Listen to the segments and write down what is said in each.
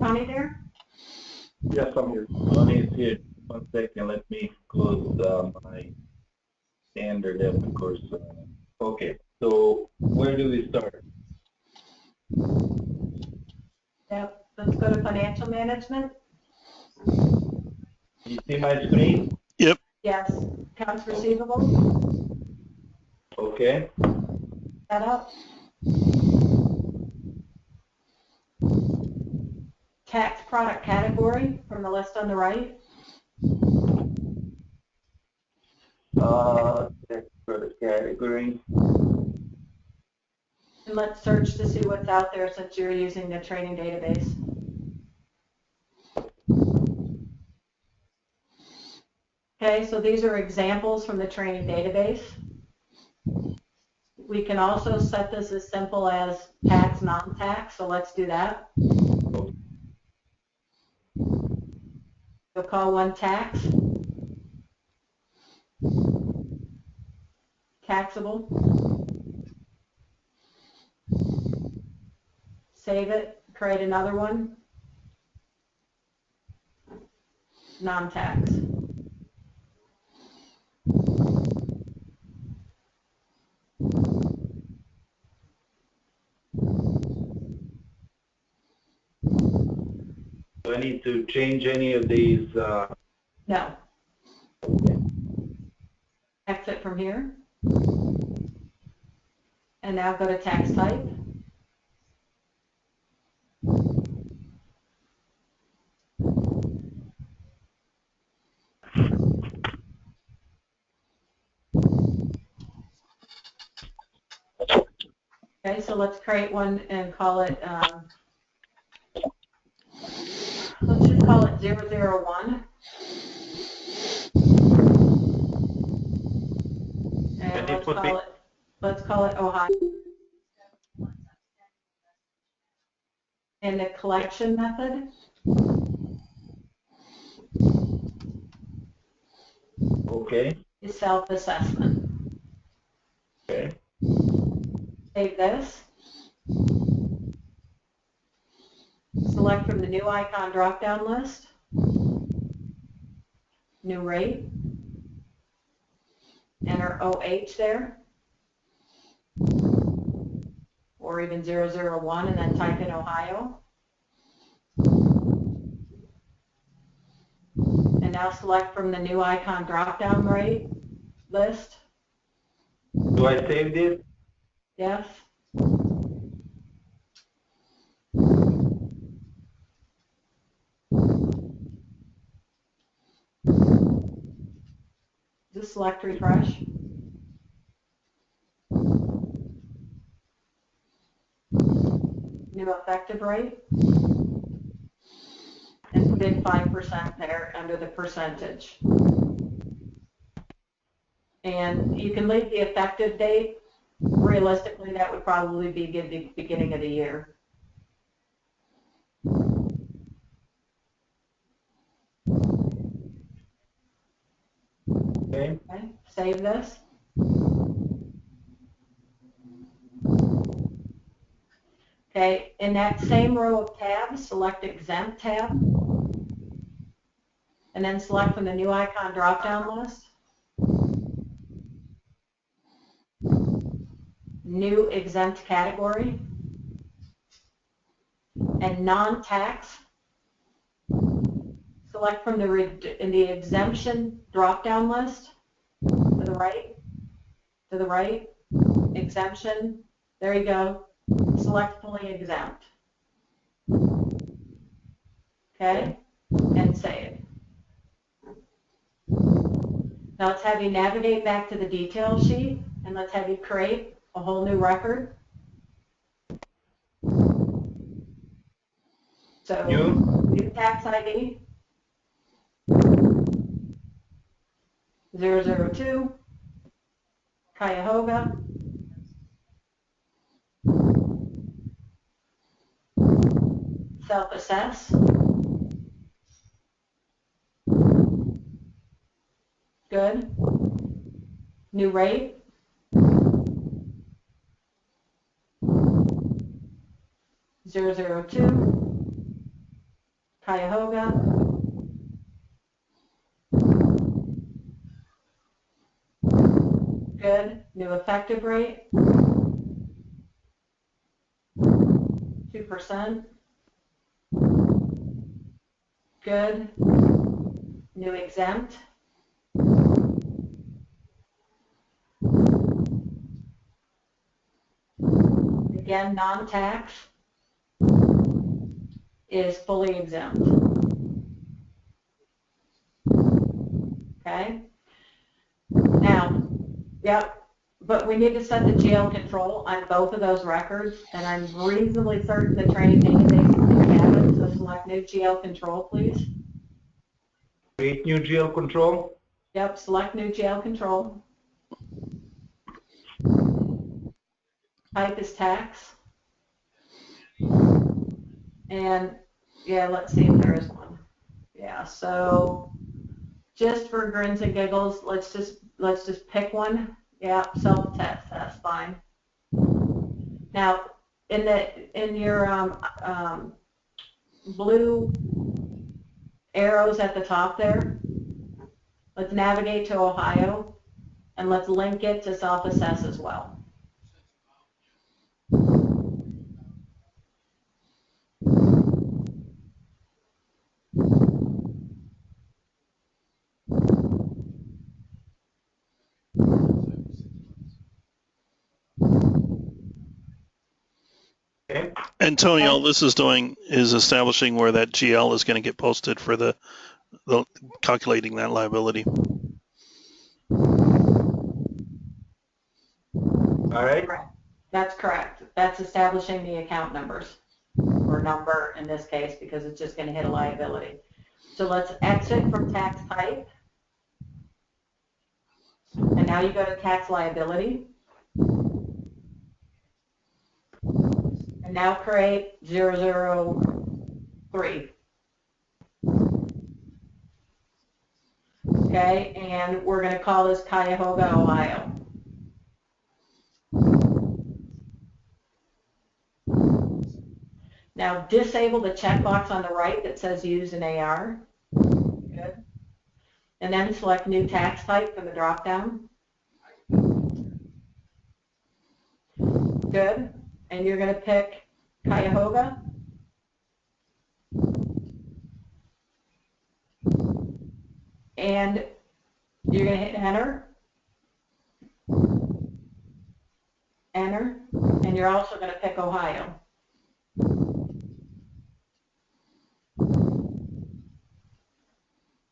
Connie there? Yes, I'm here. Connie is here. 1 second, let me close my standard Epicor. Okay, so where do we start? Yep. Let's go to financial management. You see my screen? Yep. Yes. Accounts receivable. Okay. Set up. Tax product category from the list on the right. Tax product category. And let's search to see what's out there since you're using the training database. Okay, so these are examples from the training database. We can also set this as simple as tax, non-tax, so let's do that. We'll call one tax, taxable, save it, create another one, non-tax. Do I need to change any of these? No. Okay. Exit from here. And now go to tax type. Okay, so let's create one and call it, let's just call it 001. And let's call it Ohio. And the collection method. Okay. Is self-assessment. Okay. Save this. Select from the new icon drop-down list. New rate. Enter OH there. Or even 001 and then type in Ohio. And now select from the new icon drop-down rate list. Do I save this? Yes. Just select refresh. New effective rate. And put in 5% there under the percentage. And you can leave the effective date. Realistically, that would probably be the beginning of the year. Okay. Okay. Save this. Okay, in that same row of tabs, select Exempt tab, and then select from the new icon drop-down list, New Exempt Category, and Non-Tax. Select from in the Exemption drop-down list, to the right, Exemption, there you go. Select Fully Exempt. Okay, and save. Now let's have you navigate back to the detail sheet, and let's have you create a whole new record. So, new tax ID, 002, Cuyahoga, self-assess, good, new rate, 002, Cuyahoga. Good. New effective rate, 2%. Good. New exempt. Again, non-tax is fully exempt. Okay? Now, yep, but we need to set the GL control on both of those records, and I'm reasonably certain the training databases have it, so select new GL control, please. Create new GL control. Yep, select new GL control. Type is tax. And yeah, let's see if there is one. Yeah, so just for grins and giggles, let's just pick one. Yeah, self-test, that's fine. Now, in your blue arrows at the top there, let's navigate to Ohio, and let's link it to self-assess as well. Okay. And Tony, all this is doing is establishing where that GL is going to get posted for the calculating that liability. All right. Correct. That's correct. That's establishing the account numbers, or number in this case, because it's just going to hit a liability. So let's exit from tax type. And now you go to tax liability. And now create 003. Okay, and we're going to call this Cuyahoga, Ohio. Now disable the checkbox on the right that says use an AR. Good. And then select new tax type from the drop-down. Good. And you're going to pick Cuyahoga. And you're going to hit enter. Enter. And you're also going to pick Ohio.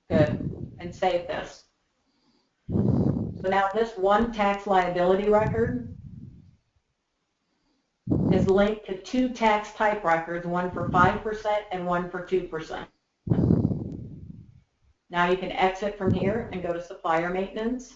Good. And save this. So now this one tax liability record is linked to two tax type records, one for 5% and one for 2%. Now you can exit from here and go to supplier maintenance.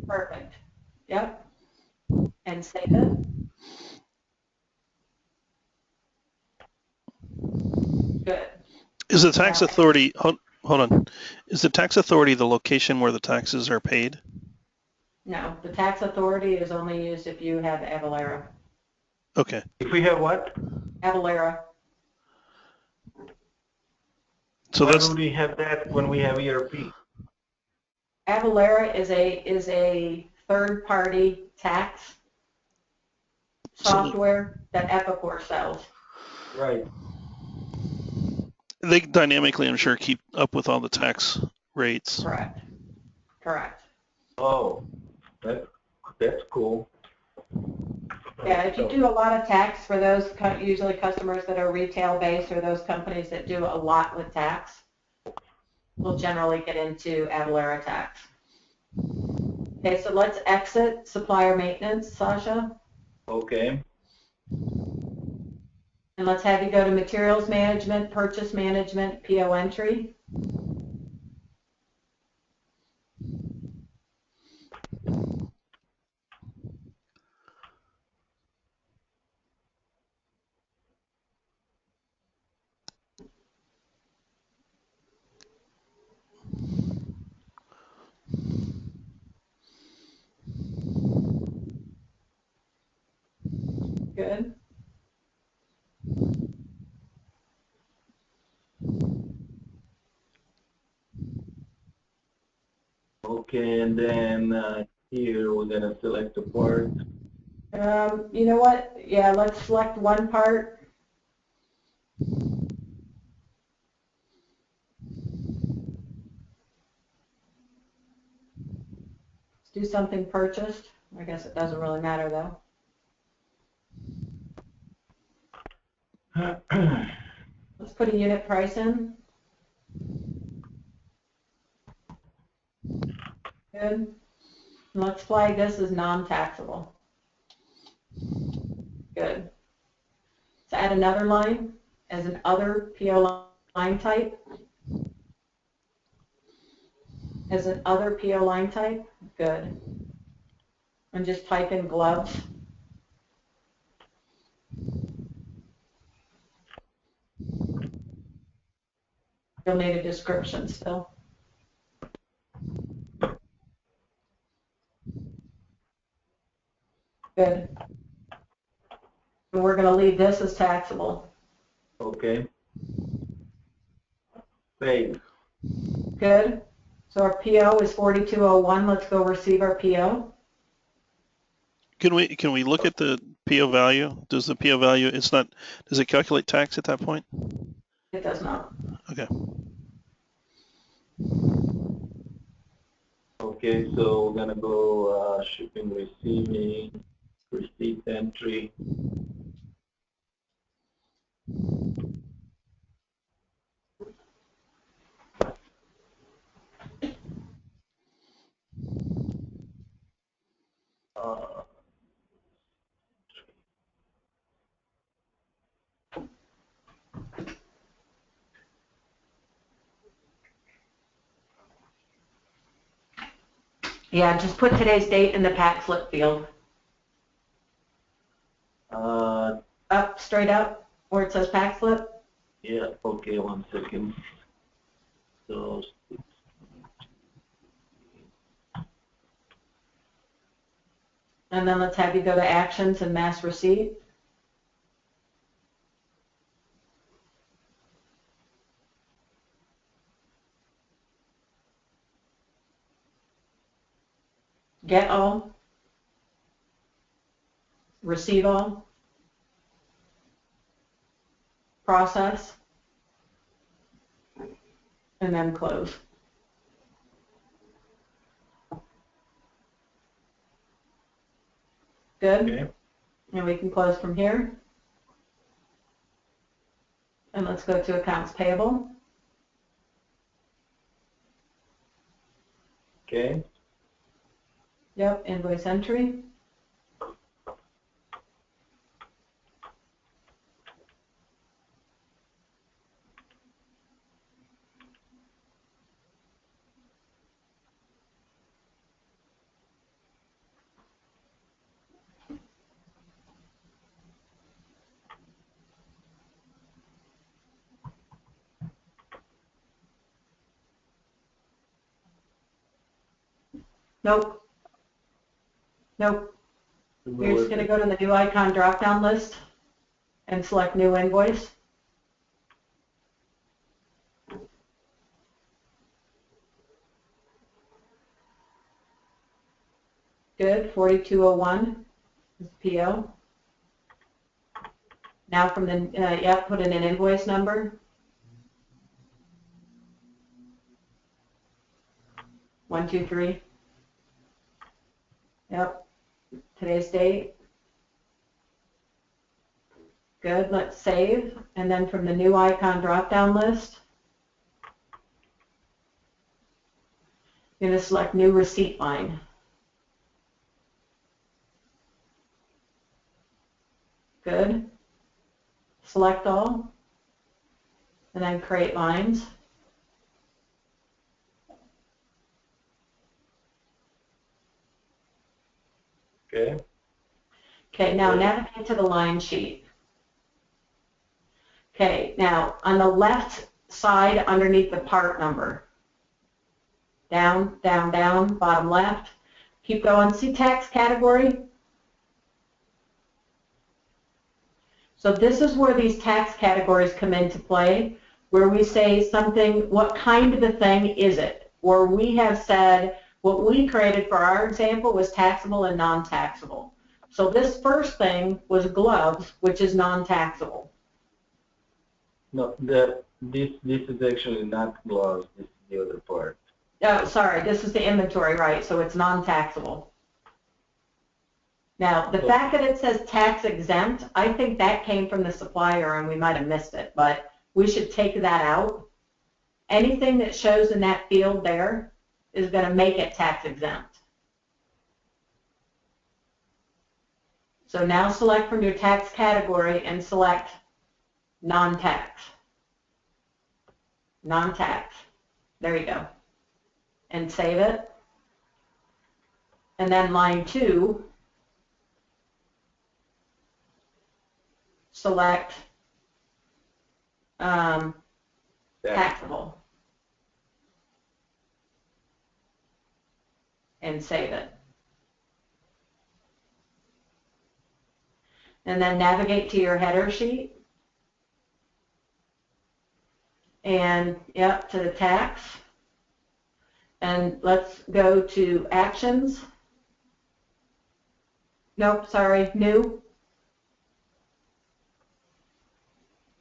Perfect. Yep. And save it. Good. Is the tax authority, hold on, is the tax authority the location where the taxes are paid? No, the tax authority is only used if you have Avalara. Okay. If we have what? Avalara. So Why that's, do we have that when we have ERP? Avalara is a third-party tax software that Epicor sells. Right. they dynamically, I'm sure, keep up with all the tax rates. Correct. Correct. Oh, that's cool. Yeah, if you do a lot of tax for those usually customers that are retail based or those companies that do a lot with tax, will generally get into Avalara tax. Okay, so let's exit supplier maintenance, Sasha. Okay. And let's have you go to materials management, purchase management, PO entry. Good. Okay, and then here we're gonna select the part. You know what? Yeah, let's select one part. Let's do something purchased. I guess it doesn't really matter though. Let's put a unit price in. Good. Let's flag this as non-taxable. Good. Let's add another line as an other PO line type. As an other PO line type. Good. And just type in gloves. You'll need a description still. Good. And we're going to leave this as taxable. Okay. Save. Good. So our PO is 4201. Let's go receive our PO. Can we look at the PO value? Does the PO value, does it calculate tax at that point? It does not. Okay. Okay, so we're gonna go shipping, receiving, receipt entry. Uh, Yeah, just put today's date in the pack slip field. Up, straight up, where it says pack slip. yeah, okay, 1 second. So, And then let's have you go to actions and mass receipt. Get all. Receive all. Process. And then close. Good. okay, And we can close from here. And let's go to accounts payable. okay, Yep, invoice entry. Nope. Nope. You're just going to go to the new icon drop-down list and select new invoice. Good, 4201 is PO. Now from the, put in an invoice number. 123. Yep, today's date. Good, let's save. And then from the new icon drop-down list, you're going to select new receipt line. Good. select all, and then create lines. Okay. Okay, now navigate to the line sheet. Okay, now on the left side underneath the part number, down, down, down, bottom left, keep going, see tax category? So this is where these tax categories come into play, where we say something, what kind of a thing is it? Or we have said, what we created for our example was taxable and non-taxable. So this first thing was gloves, which is non-taxable. No, this is actually not gloves. This is the other part. Oh, sorry, this is the inventory, right? So it's non-taxable. Now, the fact that it says tax exempt, I think that came from the supplier and we might have missed it, but we should take that out. Anything that shows in that field there is going to make it tax exempt. So now select from your tax category and select non-tax. Non-tax. There you go. And save it. And then line 2, select taxable. And save it. And then navigate to your header sheet. And yep, to the tax. And let's go to actions. Nope, sorry, new.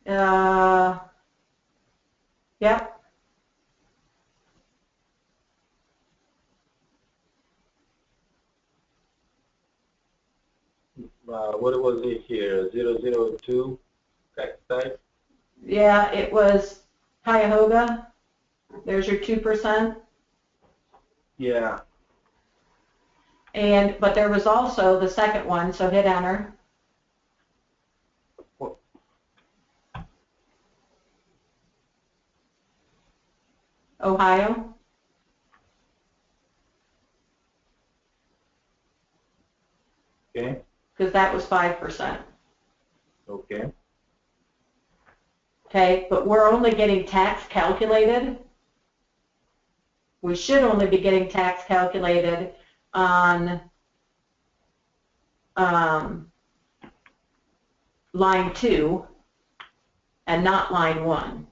Yep. What was it here? 002 tax type? Yeah, it was Cuyahoga. There's your 2%. Yeah. But there was also the second one, so hit enter. What? Ohio. Okay. Because that was 5%. Okay. Okay, but we're only getting tax calculated. We should only be getting tax calculated on line 2 and not line 1.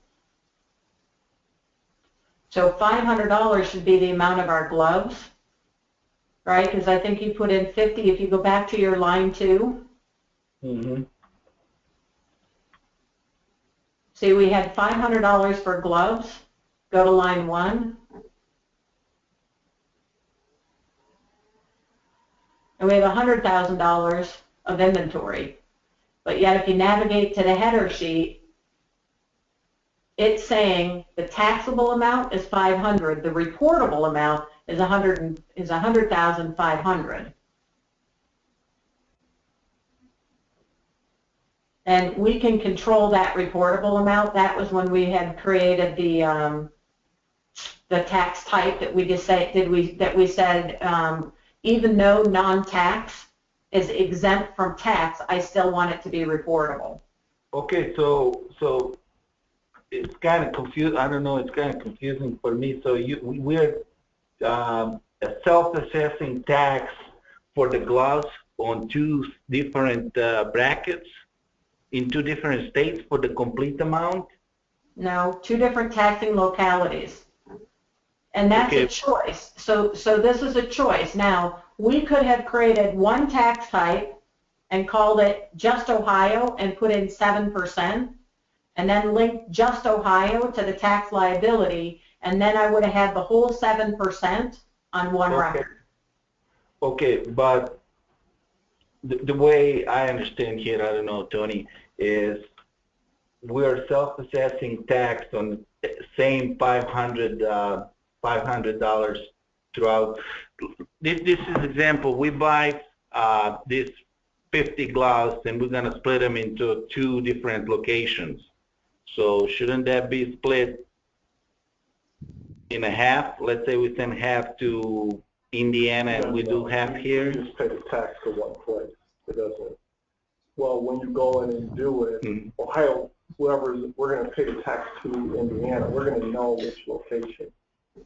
So $500 should be the amount of our gloves, right? Because I think you put in 50. If you go back to your line 2, see we had $500 for gloves. Go to line 1. And we have $100,000 of inventory. But yet if you navigate to the header sheet, it's saying the taxable amount is 500. The reportable amount is 100,500. And we can control that reportable amount. That was when we had created the tax type that we just said even though non-tax is exempt from tax, I still want it to be reportable. Okay, so it's kind of confusing. I don't know. It's kind of confusing for me. So we're a self-assessing tax for the gloves on 2 different brackets in 2 different states for the complete amount. No, 2 different taxing localities. And that's Okay. a choice. So this is a choice. Now, we could have created one tax type and called it just Ohio and put in 7%, and then link just Ohio to the tax liability, and then I would have had the whole 7% on one record. Okay, but the way I understand here, I don't know, Tony, is we're self-assessing tax on the same $500 throughout. This is example. We buy this 50 gloves and we're gonna split them into 2 different locations. So shouldn't that be split in a half? Let's say we send half to Indiana and we do half here. You just pay the tax to one place. It doesn't. Well, when you go in and do it, Ohio, we're going to pay the tax to Indiana. We're going to know which location.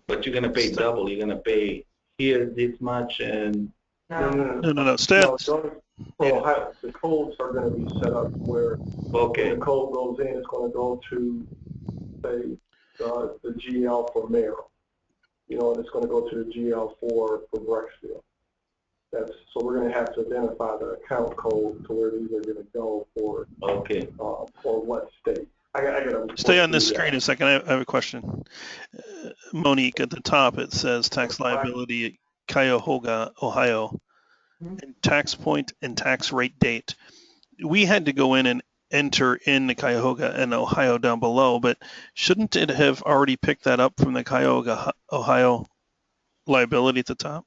But you're gonna pay double. You're gonna pay here this much and No. Stat. For Ohio, the codes are going to be set up where when the code goes in, it's going to go to, say, the GL for Merrill. You know, and it's going to go to the GL for Brecksville. So we're going to have to identify the account code to where these are going to go for what state. I gotta Stay on this screen a second. I have a question. Monique, at the top it says tax liability at Cuyahoga, Ohio, and tax point and tax rate date. We had to go in and enter in the Cuyahoga and Ohio down below, but shouldn't it have already picked that up from the Cuyahoga, Ohio liability at the top?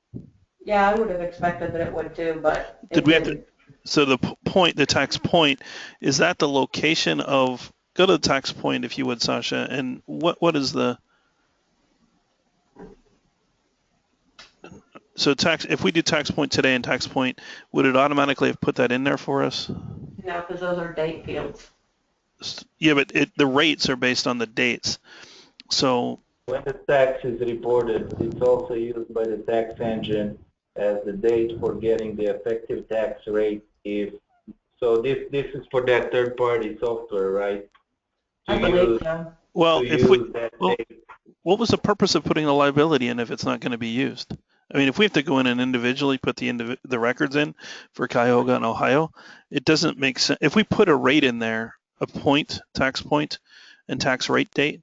Yeah, I would have expected that it would too, but it Did we have didn't. to? So the tax point, is that the location of? Go to the tax point if you would, Sasha. And what is the? So tax. If we do tax point today and tax point, would it automatically have put that in there for us? No, because those are date fields. Yeah, but the rates are based on the dates. So when the tax is reported, it's also used by the tax engine as the date for getting the effective tax rate. So this is for that third-party software, right? I believe so. Well, what was the purpose of putting the liability in if it's not going to be used? I mean, if we have to go in and individually put the records in for Cuyahoga and Ohio, it doesn't make sense. If we put a rate in there, a point, tax point, and tax rate date,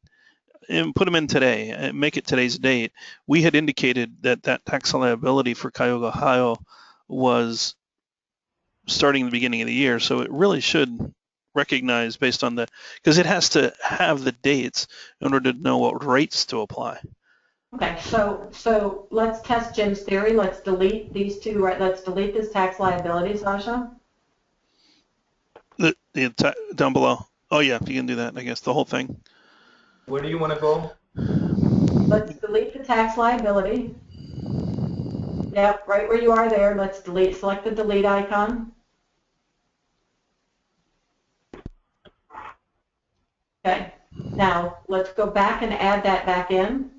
and put them in today, and make it today's date, we had indicated that tax liability for Cuyahoga, Ohio was starting the beginning of the year. So it really should recognize based on because it has to have the dates in order to know what rates to apply. Okay, so let's test Jim's theory. Let's delete these two, right? Let's delete this tax liability, Sasha. Down below. Oh yeah, you can do that, I guess, the whole thing. Where do you want to go? Let's delete the tax liability. Yep, right where you are there. Let's select the delete icon. Okay, now let's go back and add that back in.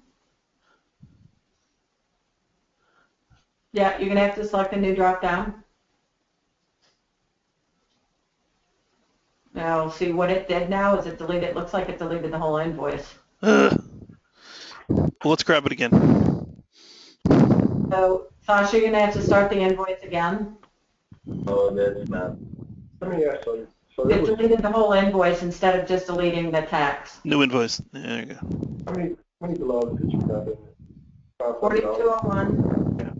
Yeah, you're going to have to select a new drop down. Now, see what it did now is it deleted, it looks like it deleted the whole invoice. Well, let's grab it again. So, Sasha, you're going to have to start the invoice again. Oh, that's not. Let me ask you. So It deleted the whole invoice instead of just deleting the tax. New invoice. There you go. How many gloves did you have in there? 4201. Yeah.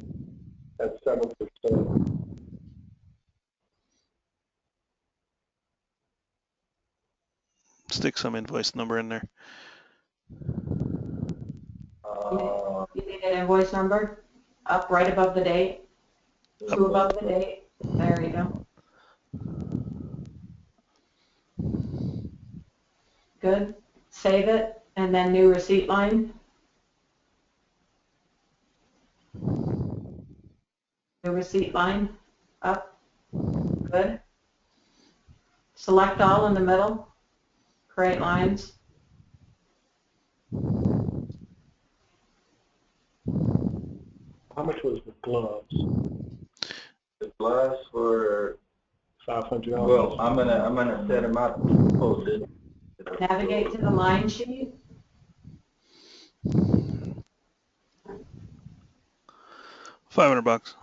That's 7%. Stick some invoice number in there. You need an invoice number up right above the date. 2 above the date. There you go. Good. Save it, and then new receipt line. New receipt line. Up. Good. Select all in the middle. Create lines. How much was the gloves? The gloves were $500. well. I'm gonna set them up. Post it. Navigate to the line sheet. $500.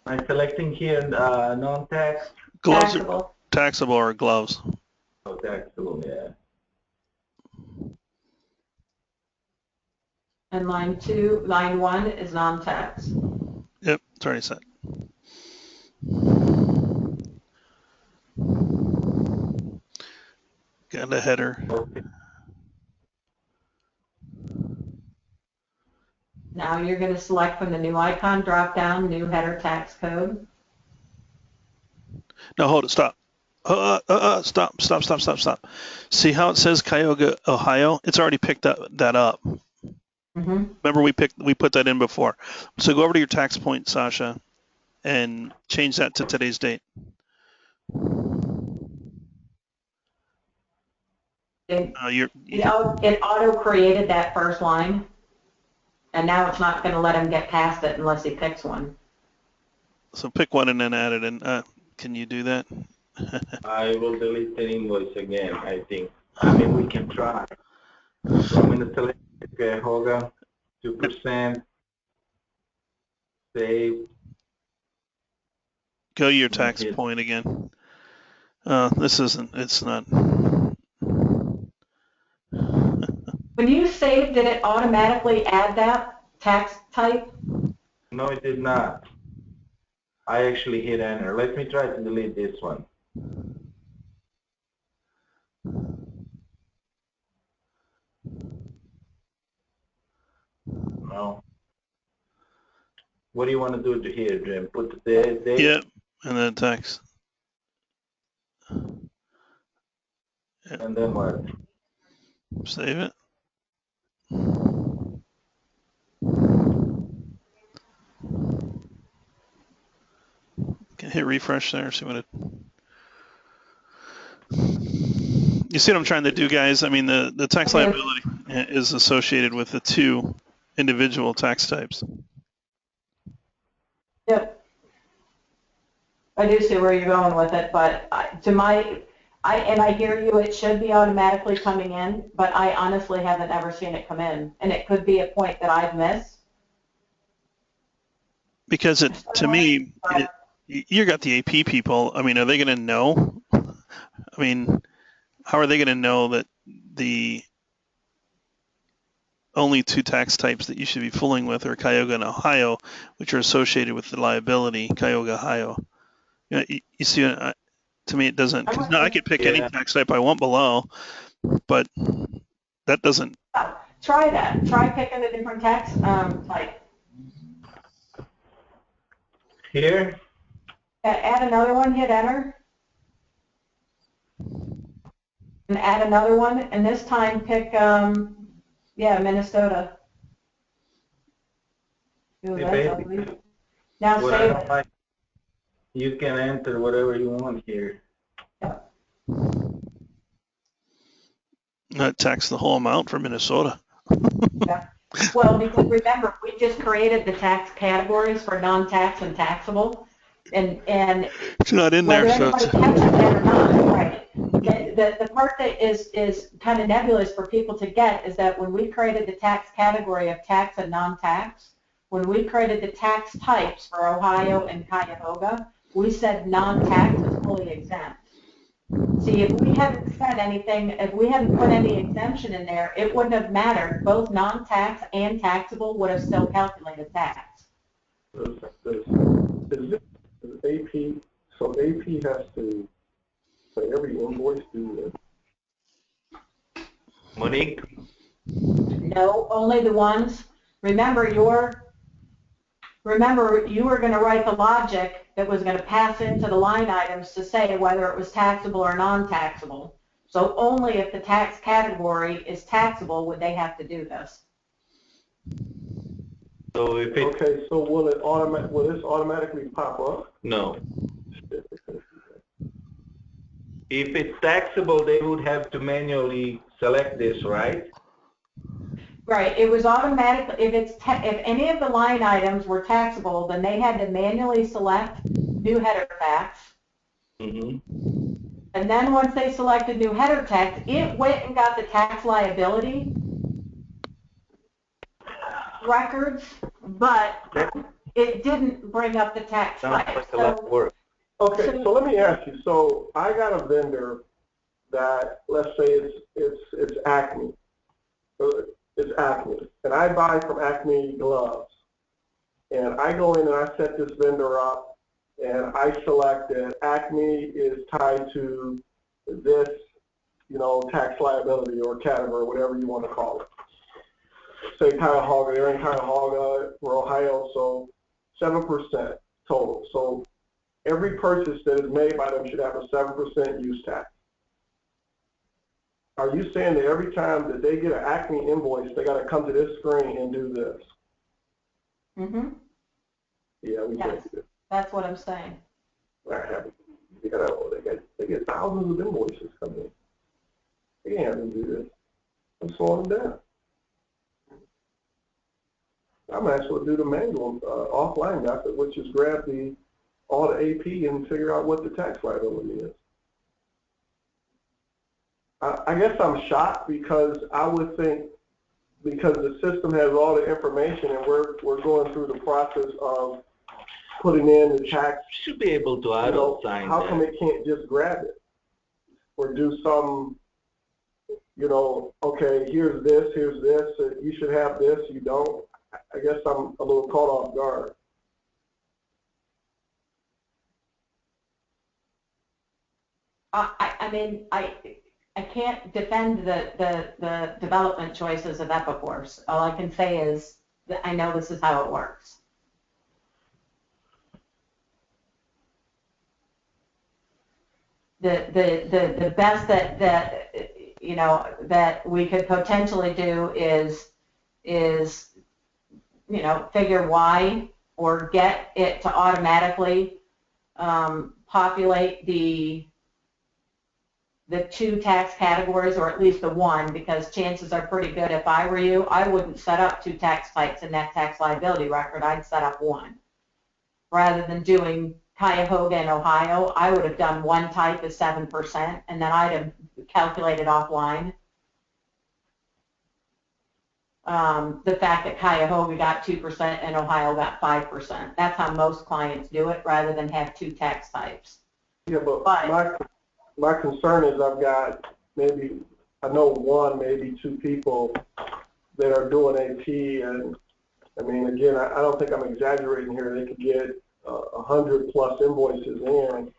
I'm selecting here non-tax. Gloves Taxable. are taxable or gloves. Oh, taxable, yeah. And line 1 is non-tax. Yep, it's already set. Got a header. Okay. Now you're going to select from the new icon drop down, new header tax code. No, hold it. Stop. Stop. See how it says Cuyahoga, Ohio? It's already picked that up. Mm-hmm. Remember we put that in before. So go over to your tax point, Sasha, and change that to today's date. It auto created that first line, and now it's not going to let him get past it unless he picks one. So pick one and then add it in. Can you do that? I will delete the invoice again, I think. I mean, we can try. So I'm going to select Cuyahoga, 2%, save. Go to your tax point again. This isn't, it's not. When you save, did it automatically add that tax type? No, it did not. I actually hit enter. Let me try to delete this one. No. What do you want to do to here, Jim? Put the date? Yeah, and then tax. And then what? Save it. Okay, hit refresh there, see what it. You see what I'm trying to do, guys? I mean, the tax liability is associated with the two individual tax types. Yep. I do see where you're going with it, but I hear you, it should be automatically coming in, but I honestly haven't ever seen it come in. And it could be a point that I've missed. Because to me, you got the AP people. I mean, are they going to know? I mean, how are they going to know that the only two tax types that you should be fooling with are Cuyahoga and Ohio, which are associated with the liability, Cuyahoga, Ohio? You see, to me, it doesn't. Because now I could pick any tax type I want below, but that doesn't. Try that. Try picking a different tax type. Here? Add another one, hit enter. And add another one, and this time pick, Minnesota. Ooh, that's ugly. Now save it. You can enter whatever you want here. Yeah. Not tax the whole amount for Minnesota. Yeah. Well, because remember, we just created the tax categories for non-tax and taxable, and it's not in there, whether anybody catches that or not, right? The part that is kind of nebulous for people to get is that when we created the tax category of tax and non-tax, when we created the tax types for Ohio and Cuyahoga, we said non-tax is fully exempt. See, if we hadn't said anything, if we hadn't put any exemption in there, it wouldn't have mattered. Both non-tax and taxable would have still calculated tax. Is AP, so AP has to, for every invoice, do Monique? No, only the ones. Remember, you were going to write the logic that was going to pass into the line items to say whether it was taxable or non-taxable. So only if the tax category is taxable would they have to do this. So if it, okay, so will this automatically pop up? No. If it's taxable, they would have to manually select this, right? Right. It was automatic. If any of the line items were taxable, then they had to manually select new header tax. Mm-hmm. And then once they selected new header tax, it went and got the tax liability records, but it didn't bring up the tax type. Sounds like a lot of work. Okay, so let me ask you. So I got a vendor that, let's say it's Acme. It's Acme, and I buy from Acme gloves. And I go in and I set this vendor up, and I select that Acme is tied to this, tax liability or category, whatever you want to call it. say Cuyahoga, they're in Cuyahoga, we're Ohio, so 7% total. So every purchase that is made by them should have a 7% use tax. Are you saying that every time that they get an Acme invoice, they got to come to this screen and do this? Mm-hmm. Yeah, we Yes, can't do this. that's what I'm saying. They get thousands of invoices coming in. They can't have them do this. I'm slowing them down. I'm actually do the manual offline method, which is grab all the AP and figure out what the tax liability is. I guess I'm shocked because I would think because the system has all the information and we're going through the process of putting in the tax. Should be able to auto sign how that. come it can't just grab it or do some, okay, here's this, you should have this, you don't. I guess I'm a little caught off guard. I mean, I can't defend the development choices of Epicor. All I can say is that I know this is how it works. The best that we could potentially do is figure why or get it to automatically populate the two tax categories, or at least the one, because chances are pretty good if I were you, I wouldn't set up two tax types in that tax liability record. I'd set up one. Rather than doing Cuyahoga and Ohio, I would have done one type as 7%, and then I'd have calculated offline the fact that Cuyahoga got 2% and Ohio got 5%. That's how most clients do it, rather than have two tax types. Yeah, but my concern is I've got I know one, maybe two people that are doing AP, and I mean, again, I don't think I'm exaggerating here. They could get 100+ invoices in,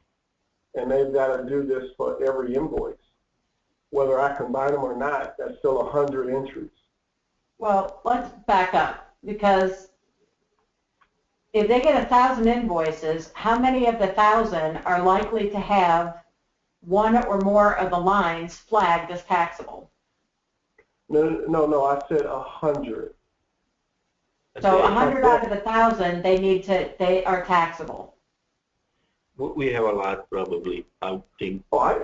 and they've got to do this for every invoice. Whether I combine them or not, that's still 100 entries. Well, let's back up, because if they get 1,000 invoices, how many of the 1,000 are likely to have one or more of the lines flagged as taxable? No, I said 100. So 100 out of 1,000, they are taxable. We have a lot, probably, I think. Oh, I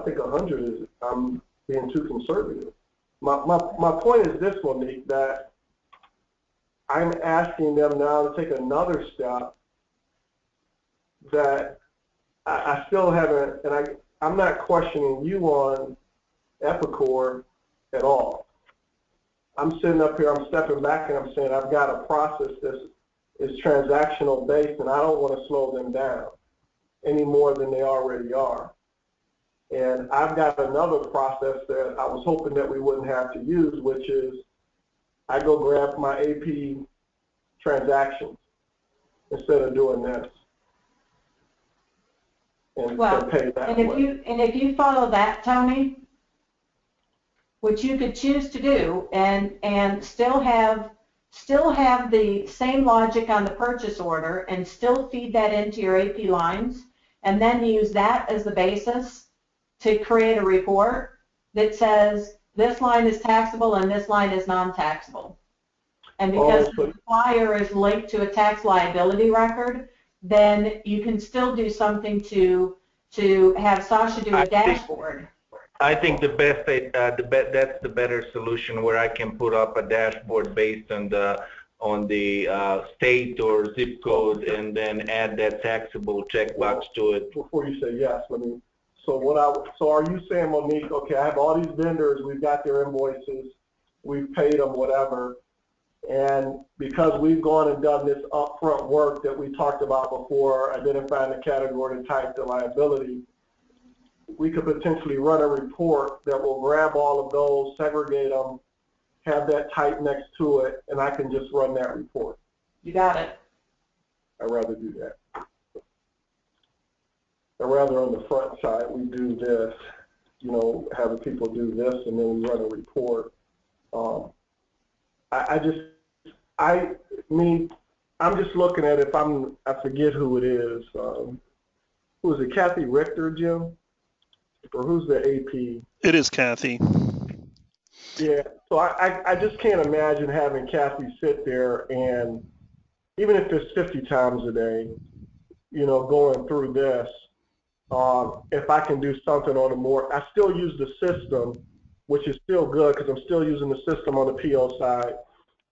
think 100 is, I'm being too conservative. My point is this, Monique, that I'm asking them now to take another step that I still haven't, and I'm not questioning you on Epicor at all. I'm sitting up here, I'm stepping back, and I'm saying I've got a process that is transactional based, and I don't want to slow them down any more than they already are. And I've got another process that I was hoping that we wouldn't have to use, which is I go grab my AP transactions instead of doing this. And pay that way. If you follow that, Tony, which you could choose to do, and still have the same logic on the purchase order, and still feed that into your AP lines, and then use that as the basis to create a report that says this line is taxable and this line is non-taxable. And because the supplier is linked to a tax liability record, then you can still do something to have Sasha do a dashboard. I think that's the better solution, where I can put up a dashboard based on the state or zip code, and then add that taxable checkbox to it. Before you say yes, so are you saying, Monique, okay, I have all these vendors, we've got their invoices, we've paid them, whatever, and because we've gone and done this upfront work that we talked about before, identifying the category and type, the liability, we could potentially run a report that will grab all of those, segregate them, have that type next to it, and I can just run that report. You got it. I'd rather do that. I'd rather on the front side we do this, have the people do this, and then we run a report. I mean, I'm just looking at if I forget who it is. Who is it, Kathy Richter, Jim? Or who's the AP? It is Kathy. Yeah, so I just can't imagine having Kathy sit there and, even if it's 50 times a day, going through this, if I can do something on a more, I still use the system, which is still good because I'm still using the system on the PO side.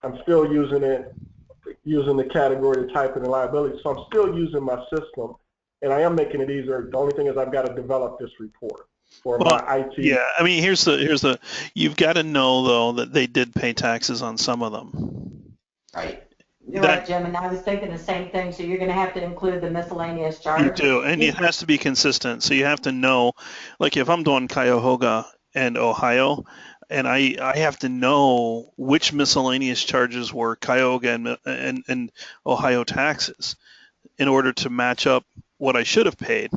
I'm still using the category to type in the liability. So I'm still using my system, and I am making it easier. The only thing is I've got to develop this report for my IT. Yeah, I mean, here's the you've got to know though that they did pay taxes on some of them. Right. You're right, Jim, and I was thinking the same thing. So you're going to have to include the miscellaneous charge. You do, and it has to be consistent. So you have to know, like if I'm doing Cuyahoga and Ohio, and I have to know which miscellaneous charges were Cuyahoga and Ohio taxes in order to match up what I should have paid.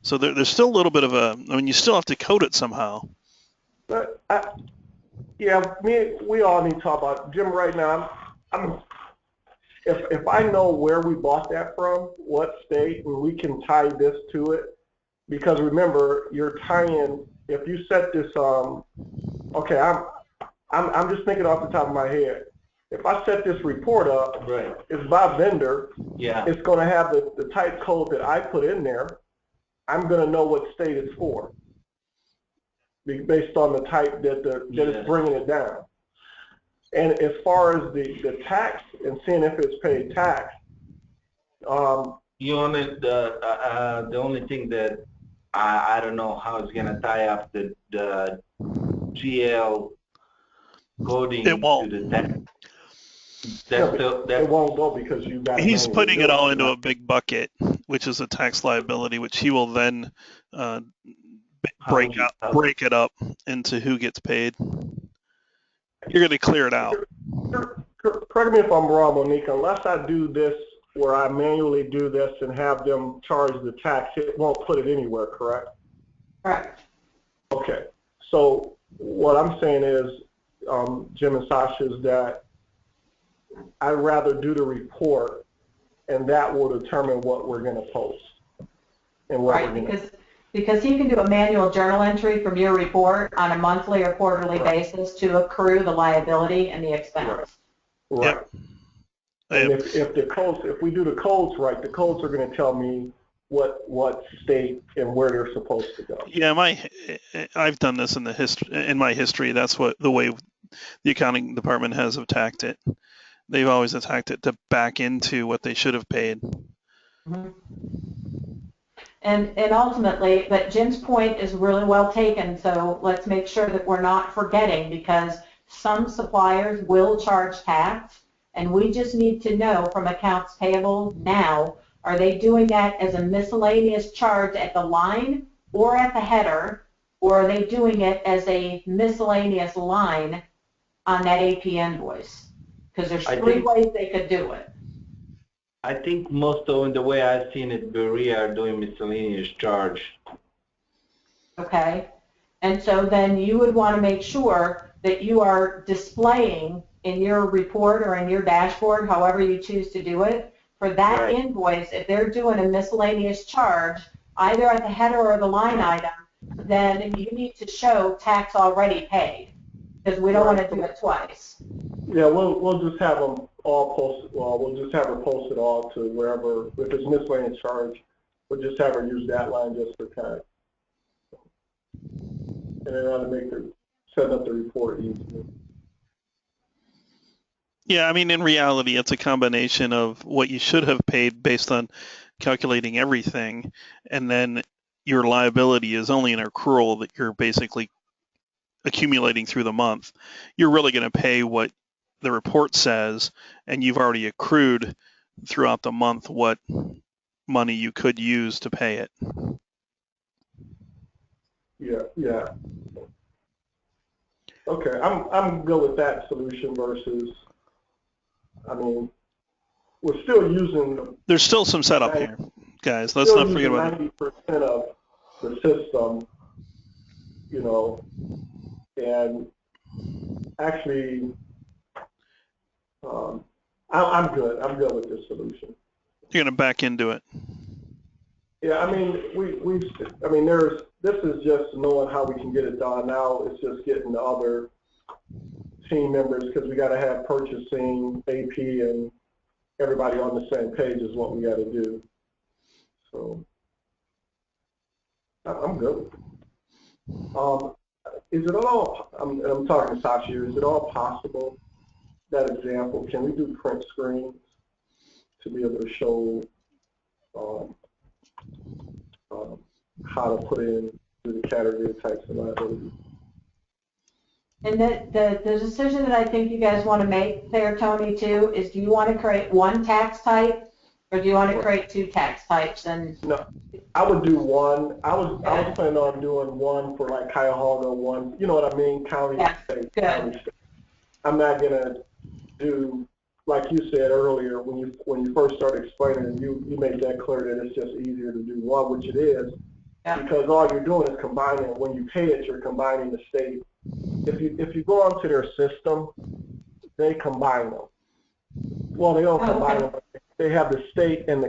So there's still a little bit of you still have to code it somehow. But we all need to talk about, Jim, right now. If I know where we bought that from, what state, and we can tie this to it, because remember, you're tying. If you set this, okay, I'm just thinking off the top of my head. If I set this report up, right, it's by vendor. Yeah. It's going to have the type code that I put in there. I'm going to know what state it's for, based on the type that it's bringing it down. And as far as the tax and seeing if it's paid tax, the only thing that I don't know how it's gonna tie up the GL coding It won't. to the tax. It won't go because you got. He's putting it all into a big bucket, which is a tax liability, which he will then break it up into who gets paid. You're going to clear it out. Correct me if I'm wrong, Monique. Unless I do this where I manually do this and have them charge the tax, it won't put it anywhere, correct? Correct. Okay. So what I'm saying is, Jim and Sasha, is that I'd rather do the report, and that will determine what we're going to post. And what right, because you can do a manual journal entry from your report on a monthly or quarterly basis to accrue the liability and the expense. Right. Yep. And if we do the codes right, the codes are going to tell me what state and where they're supposed to go. Yeah, I've done this in my history. That's the way the accounting department has attacked it. They've always attacked it to back into what they should have paid. Mm-hmm. And ultimately, but Jim's point is really well taken, so let's make sure that we're not forgetting, because some suppliers will charge tax, and we just need to know from accounts payable now, are they doing that as a miscellaneous charge at the line or at the header, or are they doing it as a miscellaneous line on that AP invoice? Because there's three ways they could do it. I think most of the way I've seen it, Berea are doing miscellaneous charge. Okay, and so then you would want to make sure that you are displaying in your report or in your dashboard, however you choose to do it, for that invoice, if they're doing a miscellaneous charge, either at the header or the line item, then you need to show tax already paid, because we don't want to do it twice. Yeah, we'll just have them all posted. Well, we'll just have her post it all to wherever. If it's miscellaneous charge, we'll just have her use that line just for tax. And then that'll set up the report easier. Yeah, I mean, in reality, it's a combination of what you should have paid based on calculating everything, and then your liability is only an accrual that you're basically accumulating through the month. You're really going to pay what the report says, and you've already accrued throughout the month what money you could use to pay it. Yeah. Okay, I'm good with that solution versus, I mean, we're still using. There's still some setup here, guys. Let's not forget about it. 90% of the system, and actually I'm good. I'm good with this solution. You're going to back into it. Yeah, I mean, this is just knowing how we can get it done. Now it's just getting the other team members, because we got to have purchasing, AP, and everybody on the same page is what we got to do. So I'm good. Is it at all, I'm talking to Sasha here, is it all possible, that example, can we do print screens to be able to show how to put in the category types of liability? And the decision that I think you guys want to make there, Tony, too, is do you want to create one tax type or do you want to create two tax types? And no, I would do one. I was planning on doing one for like Cuyahoga, one, you know what I mean, county and state. County, state. I'm not gonna do, like you said earlier, when you first started explaining it, you made that clear that it's just easier to do one, which it is, because all you're doing is combining. When you pay it, you're combining the state. If you go onto their system, they combine them. Well, they don't combine them, but they have the state and the